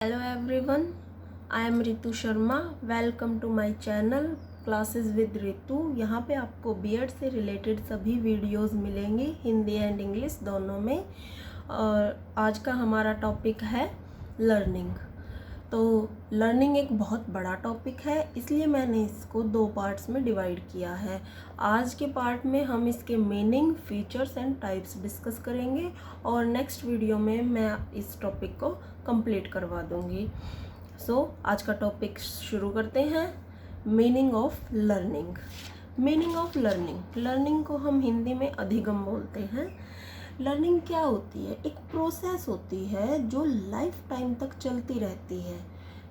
Hello everyone, I am Ritu Sharma. Welcome to my channel classes with Ritu. यहाँ पे आपको BEd से रिलेटेड सभी वीडियोस मिलेंगे, हिंदी एंड इंग्लिश दोनों में। और आज का हमारा टॉपिक है लर्निंग। तो लर्निंग एक बहुत बड़ा टॉपिक है, इसलिए मैंने इसको दो पार्ट्स में डिवाइड किया है। आज के पार्ट में हम इसके meaning, features and types discuss करेंगे और नेक्स्ट वीडियो में मैं इस टॉपिक को कंप्लीट करवा दूंगी। आज का टॉपिक शुरू करते हैं। Meaning of learning. Meaning of learning को हम हिंदी में अधिगम बोलते हैं। लर्निंग क्या होती है? एक प्रोसेस होती है जो लाइफ टाइम तक चलती रहती है।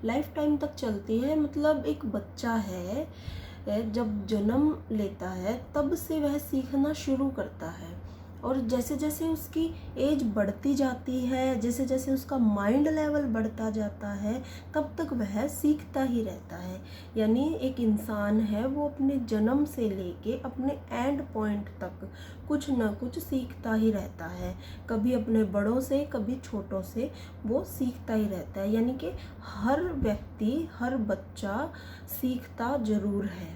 लाइफ टाइम तक चलती है मतलब एक बच्चा है, जब जन्म लेता है तब से वह सीखना शुरू करता है और जैसे जैसे उसकी एज बढ़ती जाती है, जैसे जैसे उसका माइंड लेवल बढ़ता जाता है, तब तक वह सीखता ही रहता है। यानी एक इंसान है, वो अपने जन्म से लेके अपने एंड पॉइंट तक कुछ ना कुछ सीखता ही रहता है। कभी अपने बड़ों से, कभी छोटों से वो सीखता ही रहता है। यानी कि हर व्यक्ति, हर बच्चा सीखता ज़रूर है,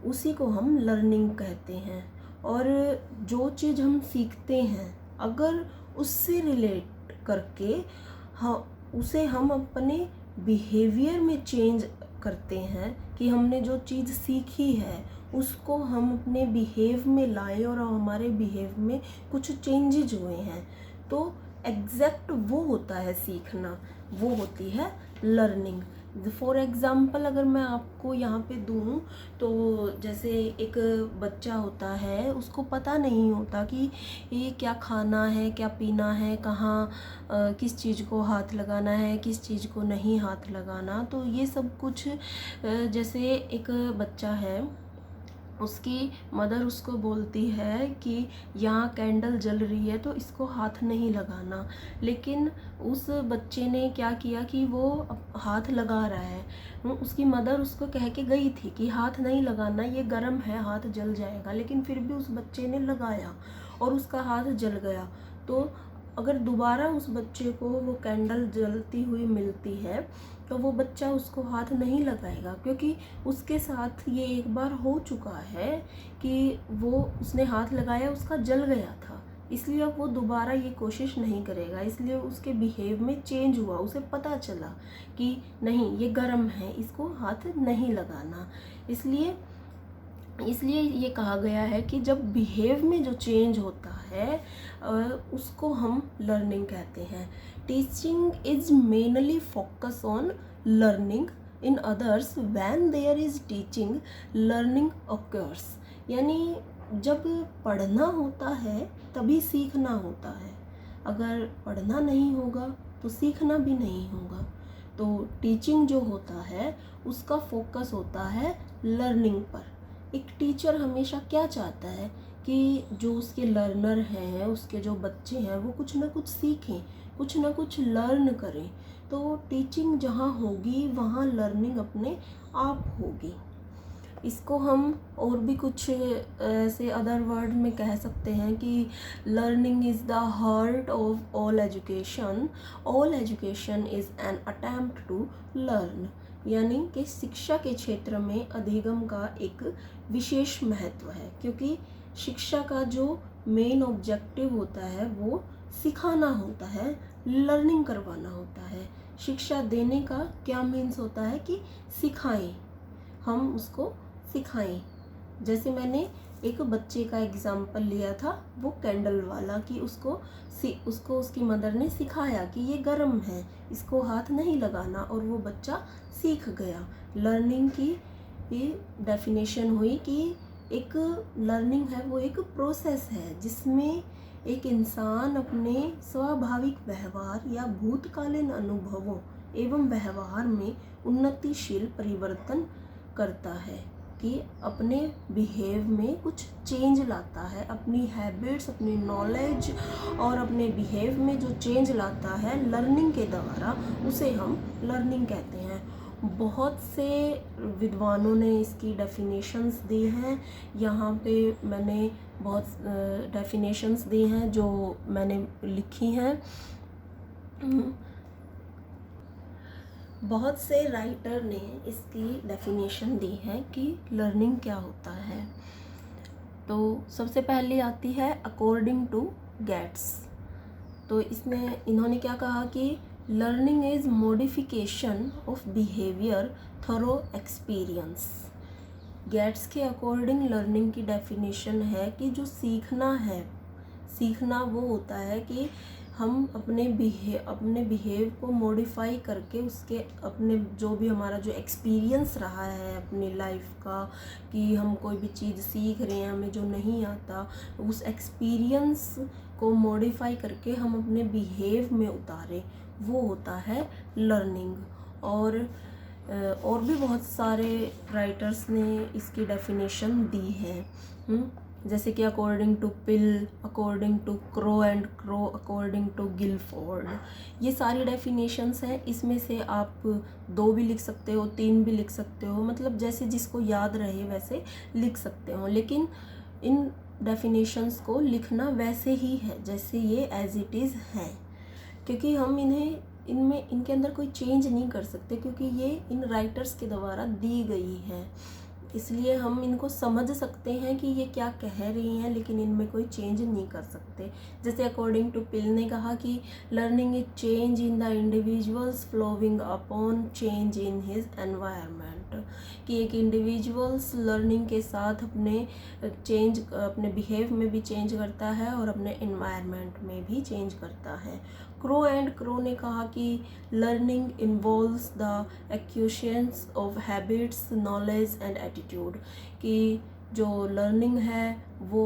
उसी को हम लर्निंग कहते हैं। और जो चीज़ हम सीखते हैं, अगर उससे रिलेट करके उसे हम अपने बिहेवियर में चेंज करते हैं, कि हमने जो चीज़ सीखी है उसको हम अपने बिहेव में लाए और हमारे बिहेव में कुछ चेंजेज हुए हैं, तो एग्जैक्ट वो होता है सीखना, वो होती है लर्निंग। फॉर एग्ज़ाम्पल अगर मैं आपको यहाँ पे दूँ, तो जैसे एक बच्चा होता है, उसको पता नहीं होता कि ये क्या खाना है, क्या पीना है, कहाँ किस चीज़ को हाथ लगाना है, किस चीज़ को नहीं हाथ लगाना। तो ये सब कुछ जैसे एक बच्चा है, उसकी मदर उसको बोलती है कि यहाँ कैंडल जल रही है तो इसको हाथ नहीं लगाना, लेकिन उस बच्चे ने क्या किया कि वो हाथ लगा रहा है। उसकी मदर उसको कह के गई थी कि हाथ नहीं लगाना, ये गर्म है, हाथ जल जाएगा, लेकिन फिर भी उस बच्चे ने लगाया और उसका हाथ जल गया। तो अगर दोबारा उस बच्चे को वो कैंडल जलती हुई मिलती है तो वो बच्चा उसको हाथ नहीं लगाएगा, क्योंकि उसके साथ ये एक बार हो चुका है कि वो उसने हाथ लगाया, उसका जल गया था, इसलिए अब वो दोबारा ये कोशिश नहीं करेगा। इसलिए उसके बिहेव में चेंज हुआ, उसे पता चला कि नहीं, ये गर्म है, इसको हाथ नहीं लगाना। इसलिए ये कहा गया है कि जब बिहेव में जो चेंज होता है उसको हम लर्निंग कहते हैं। Teaching is mainly focus on learning, in others when there is teaching learning occurs. यानी जब पढ़ना होता है तभी सीखना होता है, अगर पढ़ना नहीं होगा तो सीखना भी नहीं होगा। तो टीचिंग जो होता है उसका फोकस होता है लर्निंग पर। एक टीचर हमेशा क्या चाहता है कि जो उसके लर्नर हैं, उसके जो बच्चे हैं, वो कुछ ना कुछ सीखें, कुछ ना कुछ लर्न करें। तो टीचिंग जहाँ होगी वहाँ लर्निंग अपने आप होगी। इसको हम और भी कुछ ऐसे अदर वर्ड में कह सकते हैं कि learning is the heart of all education, all education is an attempt to learn. यानी कि शिक्षा के क्षेत्र में अधिगम का एक विशेष महत्व है, क्योंकि शिक्षा का जो मेन ऑब्जेक्टिव होता है वो सिखाना होता है, लर्निंग करवाना होता है। शिक्षा देने का क्या मीन्स होता है कि सिखाएं, हम उसको सिखाएं। जैसे मैंने एक बच्चे का एग्जाम्पल लिया था, वो कैंडल वाला, कि उसको उसकी मदर ने सिखाया कि ये गर्म है, इसको हाथ नहीं लगाना, और वो बच्चा सीख गया। लर्निंग की ये डेफिनेशन हुई कि एक लर्निंग है वो एक प्रोसेस है जिसमें एक इंसान अपने स्वाभाविक व्यवहार या भूतकालीन अनुभवों एवं व्यवहार में उन्नतिशील परिवर्तन करता है, कि अपने बिहेव में कुछ चेंज लाता है, अपनी हैबिट्स, अपनी नॉलेज और अपने बिहेव में जो चेंज लाता है लर्निंग के द्वारा, उसे हम लर्निंग कहते हैं। बहुत से विद्वानों ने इसकी डेफिनेशंस दी हैं। यहाँ पे मैंने बहुत डेफिनेशंस दी हैं जो मैंने लिखी हैं। बहुत से राइटर ने इसकी डेफिनेशन दी है कि लर्निंग क्या होता है। तो सबसे पहले आती है अकॉर्डिंग टू गेट्स। तो इसमें इन्होंने क्या कहा कि learning is modification of behaviour through experience. Gates के अकॉर्डिंग लर्निंग की डेफिनेशन है कि जो सीखना वो होता है कि हम अपने बिहेव को मॉडिफाई करके उसके अपने जो भी हमारा जो एक्सपीरियंस रहा है अपनी लाइफ का, कि हम कोई भी चीज़ सीख रहे हैं हमें जो नहीं आता, उस एक्सपीरियंस को मॉडिफाई करके हम अपने बिहेव में उतारें, वो होता है लर्निंग। और भी बहुत सारे राइटर्स ने इसकी डेफिनेशन दी है, जैसे कि according to Pill, according to Crow and Crow, according to Guilford. ये सारी डेफिनेशंस हैं। इसमें से आप 2 भी लिख सकते हो, 3 भी लिख सकते हो, मतलब जैसे जिसको याद रहे वैसे लिख सकते हो। लेकिन इन डेफिनेशंस को लिखना वैसे ही है जैसे ये एज इट इज़ है, क्योंकि हम इनके अंदर कोई चेंज नहीं कर सकते, क्योंकि ये इन राइटर्स के द्वारा दी गई है। इसलिए हम इनको समझ सकते हैं कि ये क्या कह रही हैं, लेकिन इनमें कोई चेंज नहीं कर सकते। जैसे अकॉर्डिंग टू पिल ने कहा कि learning is change in the individuals flowing upon change in his environment, कि एक इंडिविजुअल्स लर्निंग के साथ अपने बिहेव में भी चेंज करता है और अपने एनवायरनमेंट में भी चेंज करता है। क्रो एंड क्रो ने कहा कि learning involves the acquisitions of habits, knowledge and attitude, कि जो लर्निंग है वो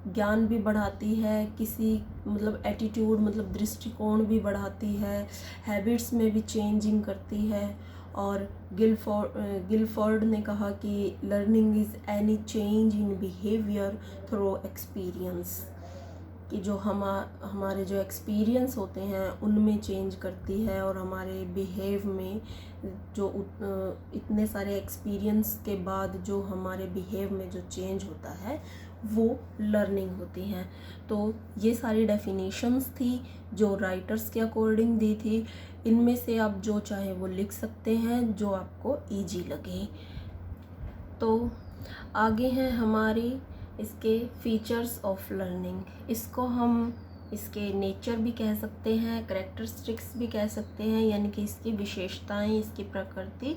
ज्ञान भी बढ़ाती है, एटीट्यूड मतलब दृष्टिकोण भी बढ़ाती है, हैबिट्स में भी चेंजिंग करती है। और गिलफोर्ड ने कहा कि learning is any change in behaviour through experience, कि जो हमारे जो एक्सपीरियंस होते हैं उनमें चेंज करती है, और हमारे बिहेव में जो इतने सारे एक्सपीरियंस के बाद जो हमारे बिहेव में जो चेंज होता है वो लर्निंग होती है। तो ये सारी डेफिनेशंस थी जो राइटर्स के अकॉर्डिंग दी थी। इनमें से आप जो चाहे वो लिख सकते हैं, जो आपको ईजी लगे। तो आगे हैं हमारी इसके फीचर्स ऑफ लर्निंग। इसको हम इसके नेचर भी कह सकते हैं, कैरेक्टरिस्टिक्स भी कह सकते हैं, यानी कि इसकी विशेषताएं, इसकी प्रकृति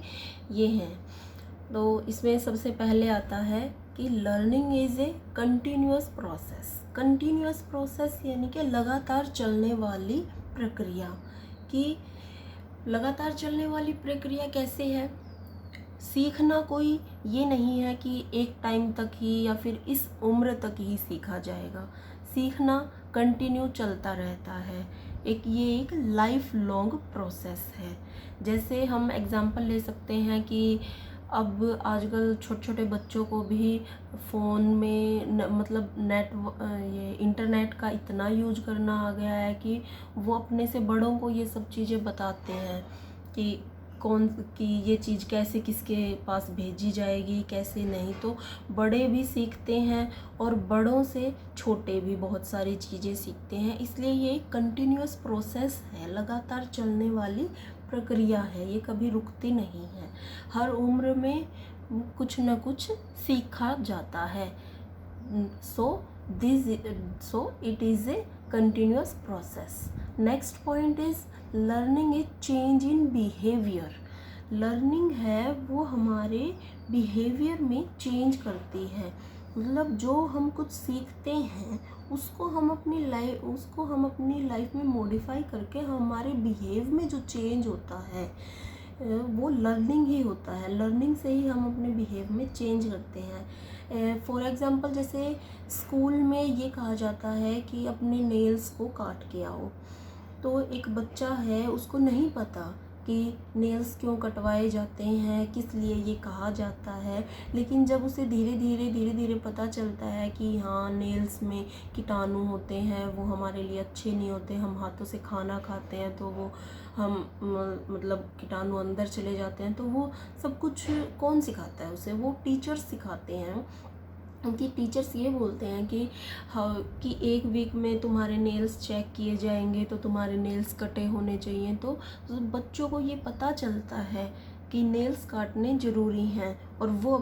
ये हैं। तो इसमें सबसे पहले आता है कि learning is a continuous process. Continuous process यानी कि लगातार चलने वाली प्रक्रिया। कि लगातार चलने वाली प्रक्रिया कैसे है? सीखना कोई ये नहीं है कि एक टाइम तक ही या फिर इस उम्र तक ही सीखा जाएगा। सीखना कंटिन्यू चलता रहता है। ये एक लाइफ लॉन्ग प्रोसेस है। जैसे हम एग्जांपल ले सकते हैं कि अब आजकल छोटे छोटे बच्चों को भी फ़ोन में ये इंटरनेट का इतना यूज करना आ गया है कि वो अपने से बड़ों को ये सब चीज़ें बताते हैं कि ये चीज़ कैसे किसके पास भेजी जाएगी, कैसे नहीं। तो बड़े भी सीखते हैं और बड़ों से छोटे भी बहुत सारी चीज़ें सीखते हैं। इसलिए ये एक कंटिन्यूअस प्रोसेस है, लगातार चलने वाली प्रक्रिया है, ये कभी रुकती नहीं है। हर उम्र में कुछ न कुछ सीखा जाता है। So it is a continuous process. Next point is learning is change in behaviour. Learning है वो हमारे बिहेवियर में चेंज करती है। मतलब जो हम कुछ सीखते हैं उसको हम अपनी लाइफ में मॉडिफाई करके हमारे बिहेव में जो चेंज होता है वो लर्निंग ही होता है। लर्निंग से ही हम अपने बिहेव में चेंज करते हैं। फॉर एग्ज़ाम्पल जैसे स्कूल में ये कहा जाता है कि अपने नेल्स को काट के आओ। तो एक बच्चा है, उसको नहीं पता कि नेल्स क्यों कटवाए जाते हैं, किस लिए ये कहा जाता है। लेकिन जब उसे धीरे धीरे पता चलता है कि हाँ, नेल्स में कीटाणु होते हैं, वो हमारे लिए अच्छे नहीं होते, हम हाथों से खाना खाते हैं तो वो कीटाणु अंदर चले जाते हैं। तो वो सब कुछ कौन सिखाता है उसे? वो टीचर्स सिखाते हैं। उनकी टीचर्स ये बोलते हैं कि हाँ कि एक वीक में तुम्हारे नेल्स चेक किए जाएंगे, तो तुम्हारे नेल्स कटे होने चाहिए। तो बच्चों को ये पता चलता है कि नेल्स काटने ज़रूरी हैं, और वो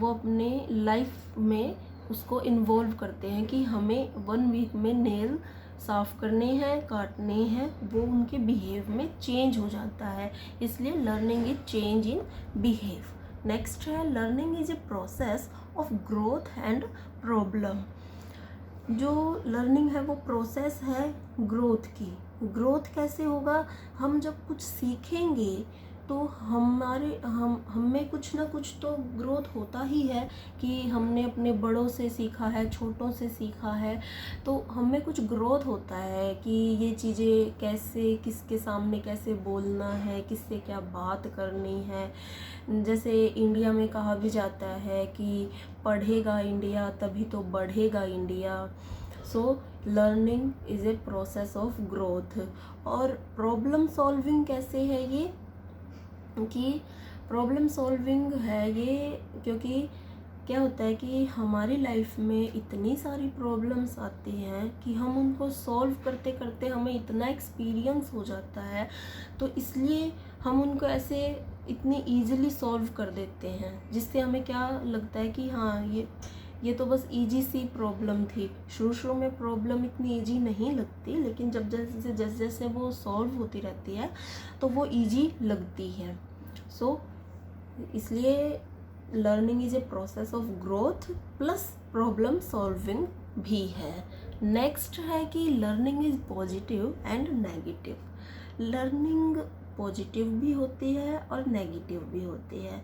अपने लाइफ में उसको इन्वॉल्व करते हैं कि हमें 1 वीक में नेल साफ़ करने हैं, काटने हैं। वो उनके बिहेव में चेंज हो जाता है, इसलिए learning is change in behave. Next है learning is a process of growth and problem. जो लर्निंग है वो प्रोसेस है ग्रोथ की। ग्रोथ कैसे होगा? हम जब कुछ सीखेंगे तो हमें कुछ ना कुछ तो ग्रोथ होता ही है, कि हमने अपने बड़ों से सीखा है, छोटों से सीखा है, तो हमें कुछ ग्रोथ होता है कि ये चीज़ें कैसे, किसके सामने कैसे बोलना है, किससे क्या बात करनी है। जैसे इंडिया में कहा भी जाता है कि पढ़ेगा इंडिया तभी तो बढ़ेगा India. So learning is a process of growth. और प्रॉब्लम सॉल्विंग कैसे है ये? कि प्रॉब्लम सॉल्विंग है ये क्योंकि क्या होता है कि हमारी लाइफ में इतनी सारी प्रॉब्लम्स आती हैं कि हम उनको सॉल्व करते करते हमें इतना एक्सपीरियंस हो जाता है, तो इसलिए हम उनको ऐसे इतनी ईजिली सॉल्व कर देते हैं, जिससे हमें क्या लगता है कि हाँ ये तो बस इजी सी प्रॉब्लम थी। शुरू में प्रॉब्लम इतनी इजी नहीं लगती, लेकिन जैसे जैसे वो सॉल्व होती रहती है तो वो इजी लगती है। सो इसलिए learning is a process of growth plus problem solving भी है। नेक्स्ट है कि learning is positive and negative. Learning positive भी होती है और नेगेटिव भी होती है।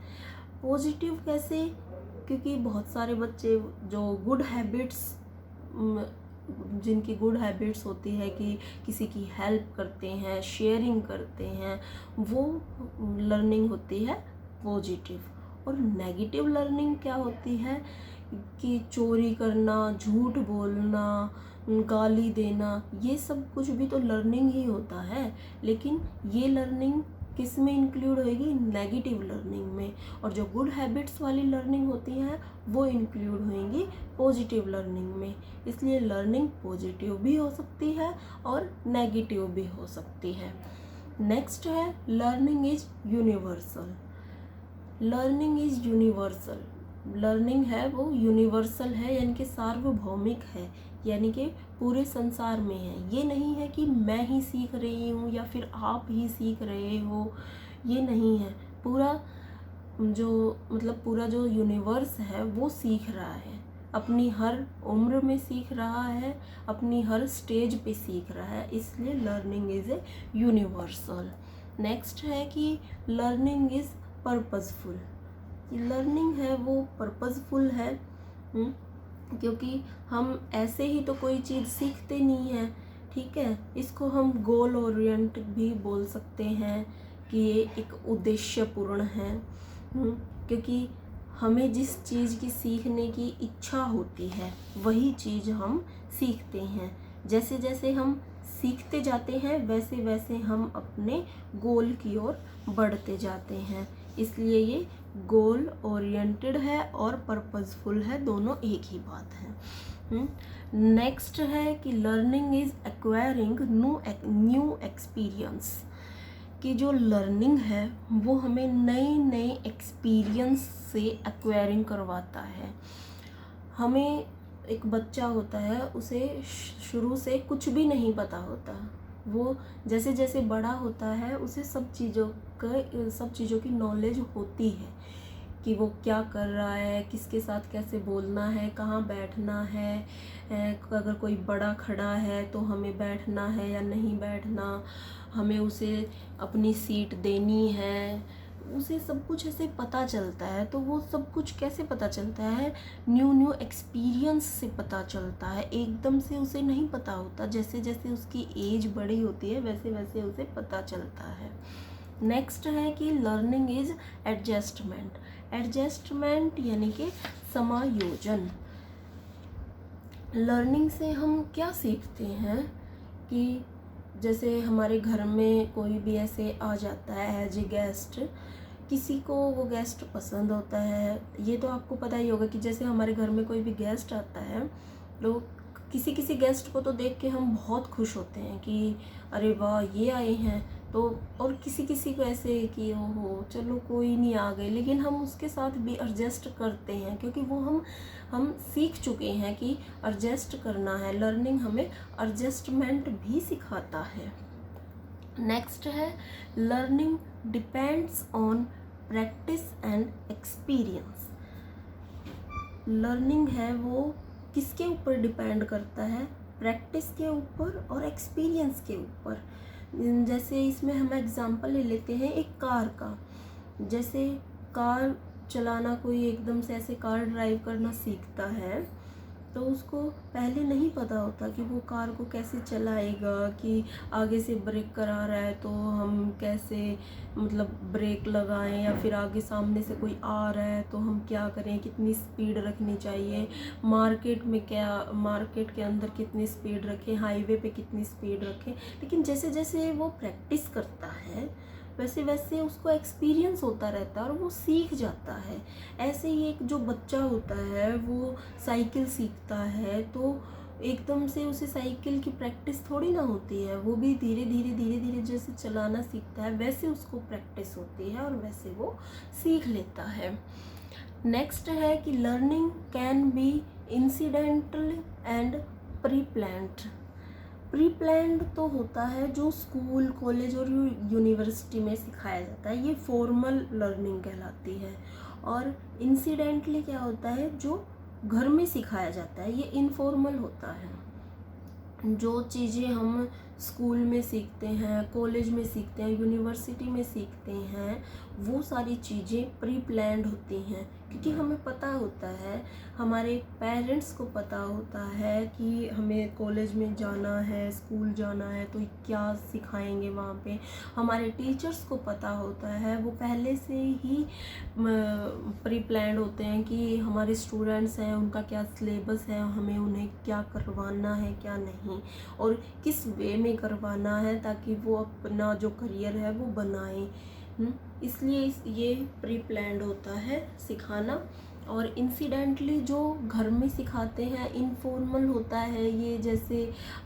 पॉजिटिव कैसे? क्योंकि बहुत सारे बच्चे जो गुड हैबिट्स, जिनकी गुड हैबिट्स होती है कि किसी की हेल्प करते हैं, शेयरिंग करते हैं, वो लर्निंग होती है पॉजिटिव। और नेगेटिव लर्निंग क्या होती है कि चोरी करना, झूठ बोलना, गाली देना, ये सब कुछ भी तो लर्निंग ही होता है। लेकिन ये लर्निंग किस में इंक्लूड होएगी? नेगेटिव लर्निंग में। और जो गुड हैबिट्स वाली लर्निंग होती हैं वो इंक्लूड होएंगी पॉजिटिव लर्निंग में। इसलिए लर्निंग पॉजिटिव भी हो सकती है और नेगेटिव भी हो सकती है। नेक्स्ट है learning is universal. Learning is universal. Learning है वो यूनिवर्सल है, यानी कि सार्वभौमिक है, यानी कि पूरे संसार में है। ये नहीं है कि मैं ही सीख रही हूँ या फिर आप ही सीख रहे हो, ये नहीं है। पूरा जो यूनिवर्स है वो सीख रहा है, अपनी हर उम्र में सीख रहा है, अपनी हर स्टेज पे सीख रहा है। इसलिए learning is a universal. Next है कि लर्निंग इज़ पर्पसफुल। लर्निंग है वो पर्पसफुल है, क्योंकि हम ऐसे ही तो कोई चीज़ सीखते नहीं हैं, ठीक है। इसको हम गोल ओरिएंटेड भी बोल सकते हैं कि ये एक उद्देश्यपूर्ण है, क्योंकि हमें जिस चीज़ की सीखने की इच्छा होती है वही चीज़ हम सीखते हैं। जैसे जैसे हम सीखते जाते हैं वैसे वैसे हम अपने गोल की ओर बढ़ते जाते हैं। इसलिए ये गोल ओरिएंटेड है और पर्पसफुल है, दोनों एक ही बात है। नेक्स्ट है कि learning is acquiring new experience. कि जो लर्निंग है वो हमें नए नए एक्सपीरियंस से एक्वायरिंग करवाता है। हमें एक बच्चा होता है, उसे शुरू से कुछ भी नहीं पता होता, वो जैसे जैसे बड़ा होता है उसे सब चीज़ों की नॉलेज होती है कि वो क्या कर रहा है, किसके साथ कैसे बोलना है, कहाँ बैठना है, अगर कोई बड़ा खड़ा है तो हमें बैठना है या नहीं बैठना, हमें उसे अपनी सीट देनी है, उसे सब कुछ ऐसे पता चलता है। तो वो सब कुछ कैसे पता चलता है? न्यू एक्सपीरियंस से पता चलता है, एकदम से उसे नहीं पता होता। जैसे जैसे उसकी एज बड़ी होती है वैसे वैसे उसे पता चलता है। नेक्स्ट है कि लर्निंग इज एडजस्टमेंट। एडजस्टमेंट यानी कि समायोजन। लर्निंग से हम क्या सीखते हैं कि जैसे हमारे घर में कोई भी ऐसे आ जाता है एज ए गेस्ट, किसी को वो गेस्ट पसंद होता है, ये तो आपको पता ही होगा कि जैसे हमारे घर में कोई भी गेस्ट आता है तो किसी किसी गेस्ट को तो देख के हम बहुत खुश होते हैं कि अरे वाह ये आए हैं, तो और किसी किसी को ऐसे कि ओहो चलो कोई नहीं आ गए, लेकिन हम उसके साथ भी एडजस्ट करते हैं क्योंकि वो हम सीख चुके हैं कि एडजस्ट करना है। लर्निंग हमें एडजस्टमेंट भी सिखाता है। नेक्स्ट है learning depends on practice and experience. Learning है वो किसके ऊपर डिपेंड करता है? प्रैक्टिस के ऊपर और एक्सपीरियंस के ऊपर। जैसे इसमें हम एग्जांपल ले लेते हैं एक कार का। जैसे कार चलाना, कोई एकदम से ऐसे कार ड्राइव करना सीखता है तो उसको पहले नहीं पता होता कि वो कार को कैसे चलाएगा, कि आगे से ब्रेक करा रहा है तो हम कैसे मतलब ब्रेक लगाएं, या फिर आगे सामने से कोई आ रहा है तो हम क्या करें, कितनी स्पीड रखनी चाहिए, मार्केट के अंदर कितनी स्पीड रखें, हाईवे पे कितनी स्पीड रखें। लेकिन जैसे जैसे वो प्रैक्टिस करता है वैसे वैसे उसको एक्सपीरियंस होता रहता है और वो सीख जाता है। ऐसे ही एक जो बच्चा होता है वो साइकिल सीखता है तो एकदम से उसे साइकिल की प्रैक्टिस थोड़ी ना होती है, वो भी धीरे धीरे जैसे चलाना सीखता है वैसे उसको प्रैक्टिस होती है और वैसे वो सीख लेता है। नेक्स्ट है कि learning can be incidental and pre planned. Pre planned तो होता है जो स्कूल, कॉलेज और यूनिवर्सिटी में सिखाया जाता है, ये फॉर्मल लर्निंग कहलाती है। और इंसिडेंटली क्या होता है, जो घर में सिखाया जाता है, ये इनफॉर्मल होता है। जो चीज़ें हम स्कूल में सीखते हैं, कॉलेज में सीखते हैं, यूनिवर्सिटी में सीखते हैं, वो सारी चीज़ें प्री प्लान्ड होती हैं क्योंकि हमें पता होता है, हमारे पेरेंट्स को पता होता है कि हमें कॉलेज में जाना है, स्कूल जाना है तो क्या सिखाएंगे वहाँ पे। हमारे टीचर्स को पता होता है, वो पहले से ही प्री प्लान्ड होते हैं कि हमारे स्टूडेंट्स हैं उनका क्या सिलेबस है, हमें उन्हें क्या करवाना है क्या नहीं, और किस वे में करवाना है ताकि वो अपना जो करियर है वो बनाए। इसलिए ये प्री प्लान्ड होता है सिखाना। और इंसिडेंटली जो घर में सिखाते हैं इनफॉर्मल होता है ये। जैसे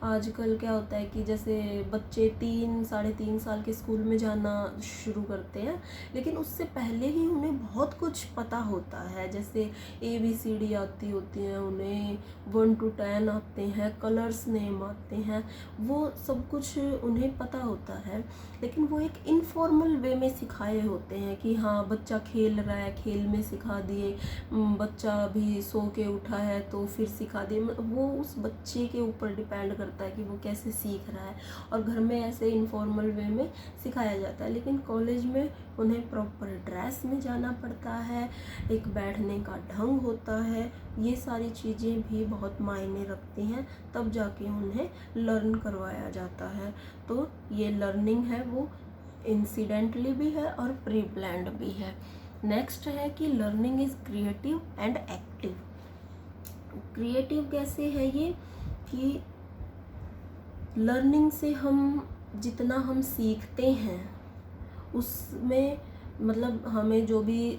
आजकल क्या होता है कि जैसे बच्चे 3-3.5 साल के स्कूल में जाना शुरू करते हैं, लेकिन उससे पहले ही उन्हें बहुत कुछ पता होता है। जैसे ABCD आती होती हैं उन्हें, 1 to 10 आते हैं, कलर्स नेम आते हैं, वो सब कुछ उन्हें पता होता है। लेकिन वो एक इनफॉर्मल वे में सिखाए होते हैं कि हाँ बच्चा खेल रहा है, खेल में सिखा दिए, बच्चा भी सो के उठा है तो फिर सिखा दिए। वो उस बच्चे के ऊपर डिपेंड करता है कि वो कैसे सीख रहा है। और घर में ऐसे इनफॉर्मल वे में सिखाया जाता है, लेकिन कॉलेज में उन्हें प्रॉपर ड्रेस में जाना पड़ता है, एक बैठने का ढंग होता है, ये सारी चीज़ें भी बहुत मायने रखती हैं, तब जाके उन्हें लर्न करवाया जाता है। तो ये लर्निंग है वो इंसिडेंटली भी है और प्री प्लान्ड भी है। नेक्स्ट है कि learning is creative and active. Creative कैसे है ये कि लर्निंग से हम जितना हम सीखते हैं उसमें मतलब हमने जो भी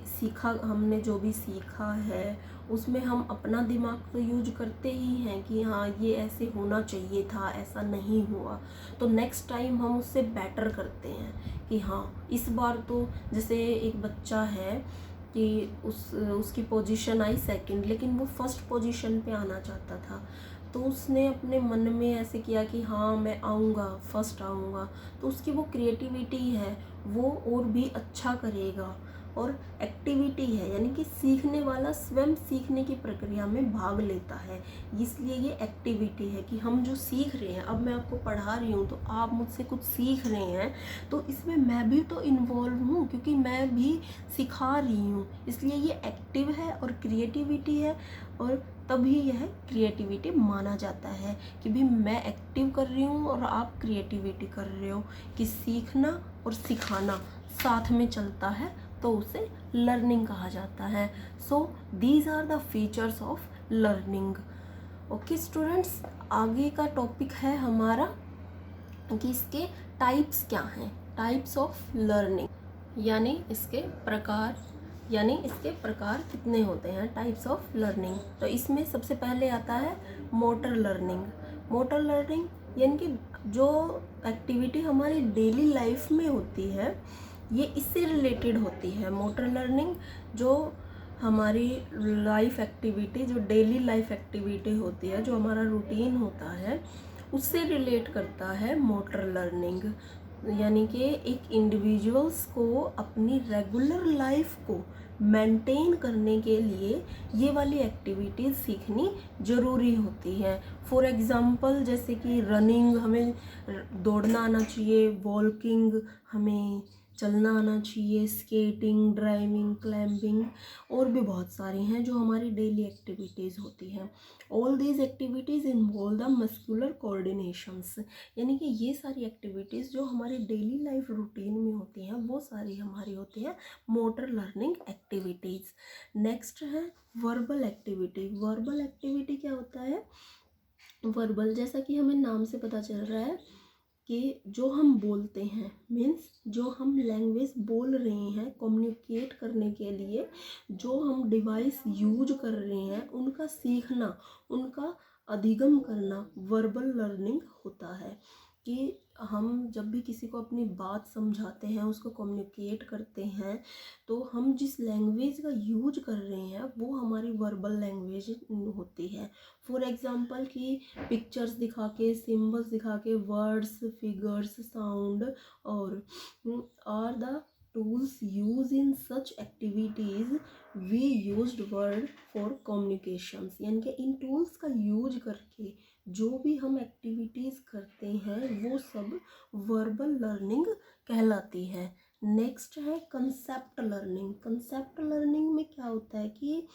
सीखा है उसमें हम अपना दिमाग तो यूज करते ही हैं कि हाँ ये ऐसे होना चाहिए था, ऐसा नहीं हुआ, तो नेक्स्ट टाइम हम उससे बेटर करते हैं कि हाँ इस बार तो। जैसे एक बच्चा है कि उसकी पोजीशन आई सेकंड, लेकिन वो फर्स्ट पोजीशन पे आना चाहता था, तो उसने अपने मन में ऐसे किया कि हाँ मैं आऊँगा, फर्स्ट आऊँगा, तो उसकी वो क्रिएटिविटी है वो और भी अच्छा करेगा। और एक्टिविटी है यानी कि सीखने वाला स्वयं सीखने की प्रक्रिया में भाग लेता है, इसलिए ये एक्टिविटी है कि हम जो सीख रहे हैं, अब मैं आपको पढ़ा रही हूँ तो आप मुझसे कुछ सीख रहे हैं, तो इसमें मैं भी तो इन्वॉल्व हूँ क्योंकि मैं भी सिखा रही हूँ, इसलिए ये एक्टिव है और क्रिएटिविटी है। और तभी यह क्रिएटिविटी माना जाता है कि भी मैं एक्टिव कर रही हूँ और आप क्रिएटिविटी कर रहे हो, कि सीखना और सिखाना साथ में चलता है तो उसे लर्निंग कहा जाता है। So these are the features of learning. Okay students, आगे का टॉपिक है हमारा कि इसके टाइप्स क्या हैं, टाइप्स ऑफ लर्निंग। यानी इसके प्रकार कितने होते हैं, टाइप्स ऑफ लर्निंग। तो इसमें सबसे पहले आता है मोटर लर्निंग। मोटर लर्निंग यानी कि जो एक्टिविटी हमारी डेली लाइफ में होती है ये इससे रिलेटेड होती है। मोटर लर्निंग जो हमारी लाइफ एक्टिविटी, जो डेली लाइफ एक्टिविटी होती है, जो हमारा रूटीन होता है, उससे रिलेट करता है मोटर लर्निंग। यानी कि एक इंडिविजुअल्स को अपनी रेगुलर लाइफ को मेंटेन करने के लिए ये वाली एक्टिविटीज़ सीखनी ज़रूरी होती है। फॉर एग्ज़ाम्पल जैसे कि रनिंग, हमें दौड़ना आना चाहिए, वॉकिंग हमें चलना आना चाहिए, स्केटिंग, ड्राइविंग, क्लाइंबिंग, और भी बहुत सारी हैं जो हमारी डेली एक्टिविटीज़ होती हैं। All these activities involve the muscular coordinations. यानी कि ये सारी एक्टिविटीज़ जो हमारी डेली लाइफ रूटीन में होती हैं वो सारी हमारी होती हैं मोटर लर्निंग एक्टिविटीज़। नेक्स्ट है वर्बल एक्टिविटी। वर्बल एक्टिविटी क्या होता है? वर्बल, जैसा कि हमें नाम से पता चल रहा है कि जो हम बोलते हैं, मीन्स जो हम लैंग्वेज बोल रहे हैं कम्युनिकेट करने के लिए, जो हम डिवाइस यूज कर रहे हैं, उनका सीखना, उनका अधिगम करना वर्बल लर्निंग होता है। कि हम जब भी किसी को अपनी बात समझाते हैं, उसको कम्युनिकेट करते हैं, तो हम जिस लैंग्वेज का यूज कर रहे हैं वो हमारी वर्बल लैंग्वेज होती है। फॉर एग्ज़ाम्पल कि पिक्चर्स दिखा के, सिम्बल्स दिखा के, वर्ड्स, फिगर्स, साउंड और are the tools use in such activities we used word for communications. यानी कि इन टूल्स का यूज करके जो भी हम एक्टिविटीज़ करते हैं वो सब वर्बल लर्निंग कहलाती है। नेक्स्ट है कंसेप्ट लर्निंग। कंसेप्ट लर्निंग में क्या होता है कि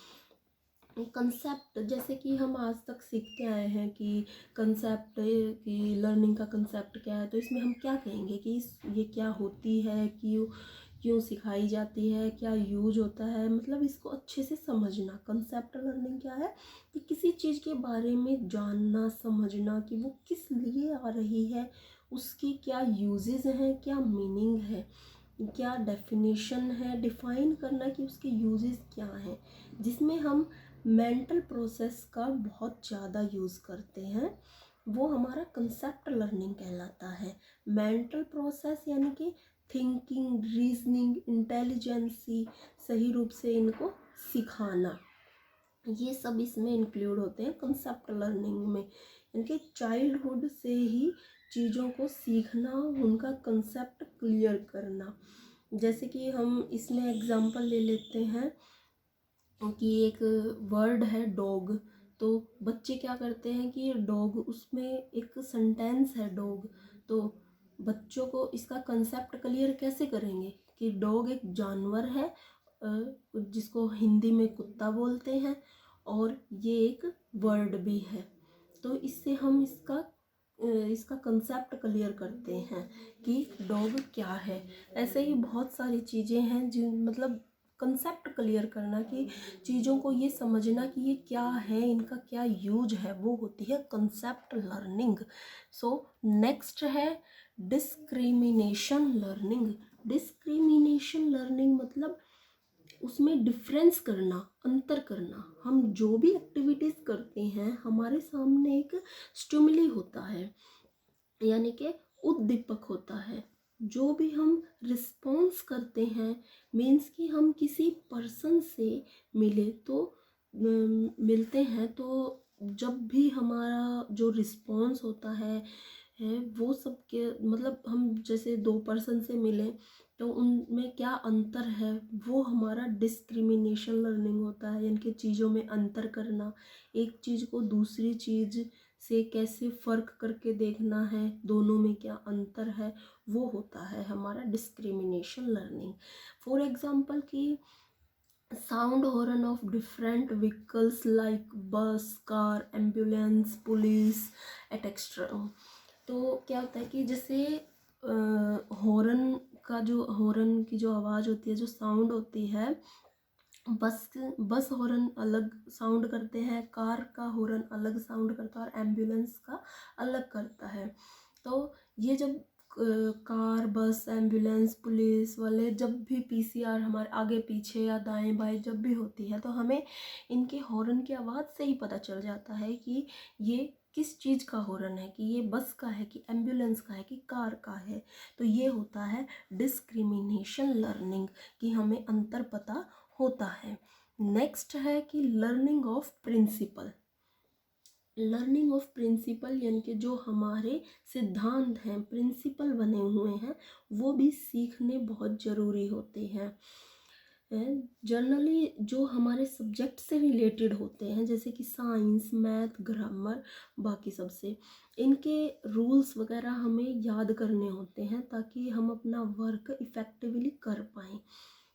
कंसेप्ट, जैसे कि हम आज तक सीखते आए हैं कि कंसेप्ट की लर्निंग का कंसेप्ट क्या है, तो इसमें हम क्या कहेंगे कि ये क्या होती है, क्यों क्यों सिखाई जाती है, क्या यूज होता है, मतलब इसको अच्छे से समझना। कंसेप्ट लर्निंग क्या है कि किसी चीज़ के बारे में जानना, समझना कि वो किस लिए आ रही है, उसकी क्या यूजेस हैं, क्या मीनिंग है, क्या डेफिनेशन है, डिफाइन करना कि उसके यूजेस क्या हैं। जिसमें हम मेंटल प्रोसेस का बहुत ज़्यादा यूज़ करते हैं, वो हमारा कंसेप्ट लर्निंग कहलाता है। मेंटल प्रोसेस यानी कि थिंकिंग, रीजनिंग, इंटेलिजेंसी, सही रूप से इनको सिखाना, ये सब इसमें इंक्लूड होते हैं कंसेप्ट लर्निंग में। इनके चाइल्डहुड से ही चीज़ों को सीखना, उनका कंसेप्ट क्लियर करना। जैसे कि हम इसमें एग्जांपल ले लेते हैं कि एक वर्ड है डॉग, तो बच्चे क्या करते हैं कि डॉग, उसमें एक सेंटेंस है डॉग, तो बच्चों को इसका कंसेप्ट क्लियर कैसे करेंगे कि डॉग एक जानवर है, जिसको हिंदी में कुत्ता बोलते हैं, और ये एक वर्ड भी है। तो इससे हम इसका कंसेप्ट क्लियर करते हैं कि डॉग क्या है। ऐसे ही बहुत सारी चीज़ें हैं जिन, मतलब कंसेप्ट क्लियर करना कि चीज़ों को ये समझना कि ये क्या है, इनका क्या यूज है, वो होती है कंसेप्ट लर्निंग। सो नेक्स्ट है डिस्क्रिमिनेशन लर्निंग। डिस्क्रिमिनेशन लर्निंग मतलब उसमें डिफरेंस करना, अंतर करना। हम जो भी एक्टिविटीज़ करते हैं, हमारे सामने एक स्टिमुली होता है, यानी कि उद्दीपक होता है। जो भी हम रिस्पॉन्स करते हैं, मीन्स कि हम किसी पर्सन से मिलते हैं, तो जब भी हमारा जो रिस्पॉन्स होता है वो सब के, मतलब हम जैसे दो पर्सन से मिले तो उनमें क्या अंतर है, वो हमारा डिस्क्रिमिनेशन लर्निंग होता है। यानी कि चीज़ों में अंतर करना, एक चीज़ को दूसरी चीज़ से कैसे फ़र्क करके देखना है, दोनों में क्या अंतर है, वो होता है हमारा डिस्क्रिमिनेशन लर्निंग। फॉर एग्जांपल कि sound horn of different vehicles like बस, कार, एम्बुलेंस, पुलिस एटेक्स्ट्रा। तो क्या होता है कि जैसे हॉर्न की जो आवाज़ होती है, जो साउंड होती है, बस हॉर्न अलग साउंड करते हैं, कार का हॉर्न अलग साउंड करता है, और एम्बुलेंस का अलग करता है। तो ये जब कार, बस, एम्बुलेंस, पुलिस वाले जब भी पीसीआर हमारे आगे पीछे या दाएं बाएं जब भी होती है तो हमें इनके हॉर्न की आवाज़ से ही पता चल जाता है कि ये किस चीज़ का हॉर्न है, कि ये बस का है, कि एम्बुलेंस का है, कि कार का है। तो ये होता है डिस्क्रिमिनेशन लर्निंग, कि हमें अंतर पता होता है। नेक्स्ट है कि learning of principle. Learning of principle यानी कि जो हमारे सिद्धांत हैं, प्रिंसिपल बने हुए हैं, वो भी सीखने बहुत ज़रूरी होते हैं। जनरली जो हमारे सब्जेक्ट से रिलेटेड होते हैं, जैसे कि साइंस, मैथ, ग्रामर, बाकी सबसे इनके रूल्स वगैरह हमें याद करने होते हैं ताकि हम अपना वर्क इफ़ेक्टिवली कर पाएँ।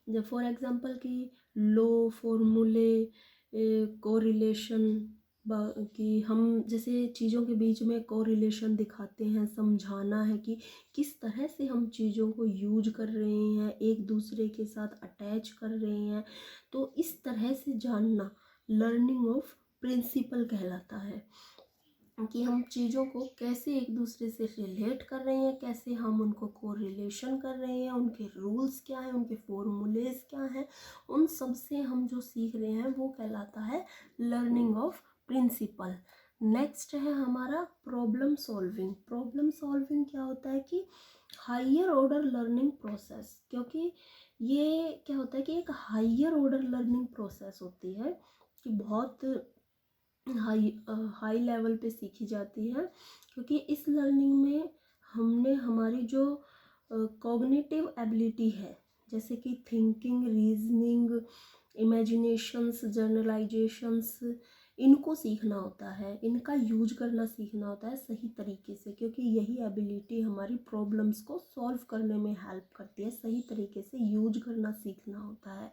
जब फॉर एग्ज़ाम्पल कि लो, फॉर्मूले, कोरिलेशन, कि हम जैसे चीज़ों के बीच में कोरिलेशन दिखाते हैं, समझाना है कि किस तरह से हम चीज़ों को यूज कर रहे हैं, एक दूसरे के साथ अटैच कर रहे हैं। तो इस तरह से जानना लर्निंग ऑफ प्रिंसिपल कहलाता है, कि हम चीज़ों को कैसे एक दूसरे से रिलेट कर रहे हैं, कैसे हम उनको कोरिलेशन कर रहे हैं, उनके रूल्स क्या हैं, उनके फॉर्मूलेज क्या हैं, उन सब से हम जो सीख रहे हैं वो कहलाता है लर्निंग ऑफ प्रिंसिपल। नेक्स्ट है हमारा प्रॉब्लम सॉल्विंग। प्रॉब्लम सॉल्विंग क्या होता है कि हायर ऑर्डर लर्निंग प्रोसेस, क्योंकि ये क्या होता है कि एक हायर ऑर्डर लर्निंग प्रोसेस होती है कि बहुत हाई लेवल पे सीखी जाती है, क्योंकि इस लर्निंग में हमने हमारी जो कॉग्निटिव एबिलिटी है, जैसे कि थिंकिंग, रीजनिंग, इमेजिनेशंस, जनरलाइजेशंस, इनको सीखना होता है, इनका यूज करना सीखना होता है सही तरीके से, क्योंकि यही एबिलिटी हमारी प्रॉब्लम्स को सॉल्व करने में हेल्प करती है। सही तरीके से यूज करना सीखना होता है।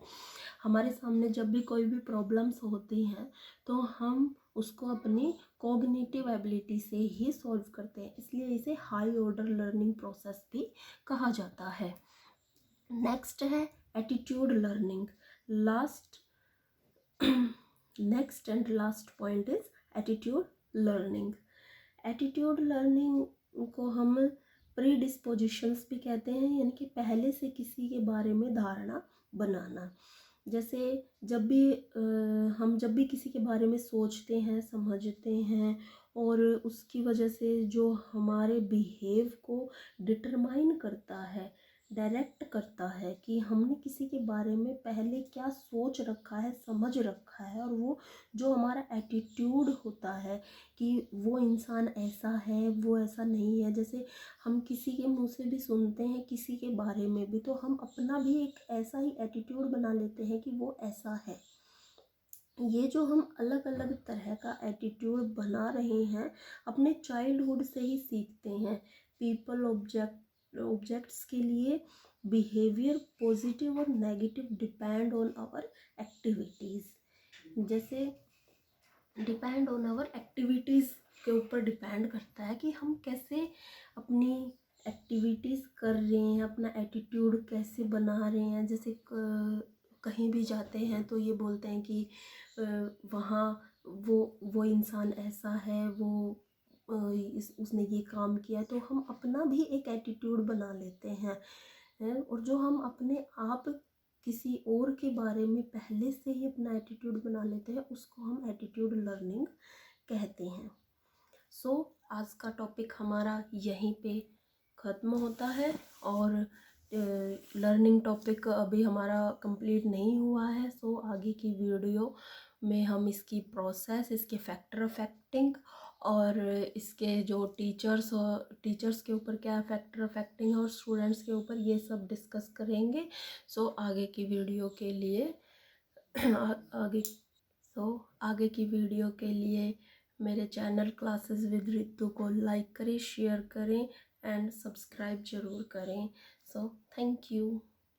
हमारे सामने जब भी कोई भी प्रॉब्लम्स होती हैं तो हम उसको अपनी कॉग्निटिव एबिलिटी से ही सॉल्व करते हैं, इसलिए इसे हाई ऑर्डर लर्निंग प्रोसेस भी कहा जाता है। नेक्स्ट है attitude learning. Last next and last point is attitude learning. Attitude learning को हम प्री डिस्पोजिशंस भी कहते हैं, यानी कि पहले से किसी के बारे में धारणा बनाना। जैसे हम जब भी किसी के बारे में सोचते हैं, समझते हैं, और उसकी वजह से जो हमारे बिहेव को डिटरमाइन करता है, डायरेक्ट करता है कि हमने किसी के बारे में पहले क्या सोच रखा है, समझ रखा है, और वो जो हमारा एटीट्यूड होता है कि वो इंसान ऐसा है, वो ऐसा नहीं है। जैसे हम किसी के मुंह से भी सुनते हैं किसी के बारे में भी, तो हम अपना भी एक ऐसा ही एटीट्यूड बना लेते हैं कि वो ऐसा है। ये जो हम अलग अलग तरह का एटीट्यूड बना रहे हैं, अपने चाइल्डहुड से ही सीखते हैं। पीपल, ऑब्जेक्ट्स के लिए बिहेवियर पॉजिटिव और negative depend on our activities. जैसे डिपेंड ऑन आवर एक्टिविटीज़ के ऊपर डिपेंड करता है कि हम कैसे अपनी एक्टिविटीज़ कर रहे हैं, अपना एटीट्यूड कैसे बना रहे हैं। जैसे कहीं भी जाते हैं तो ये बोलते हैं कि वहाँ वो इंसान ऐसा है, वो उसने ये काम किया, तो हम अपना भी एक एटीट्यूड बना लेते हैं। और जो हम अपने आप किसी और के बारे में पहले से ही अपना एटीट्यूड बना लेते हैं, उसको हम एटीट्यूड लर्निंग कहते हैं। आज का टॉपिक हमारा यहीं पे ख़त्म होता है, और लर्निंग टॉपिक अभी हमारा कंप्लीट नहीं हुआ है। आगे की वीडियो में हम इसकी प्रोसेस, इसके फैक्टर अफेक्टिंग, और इसके जो टीचर्स के ऊपर क्या फैक्टर अफेक्टिंग है, और स्टूडेंट्स के ऊपर, ये सब डिस्कस करेंगे। आगे की वीडियो के लिए आगे की वीडियो के लिए मेरे चैनल क्लासेस विद रितु को लाइक करें, शेयर करें एंड सब्सक्राइब ज़रूर करें। Thank you.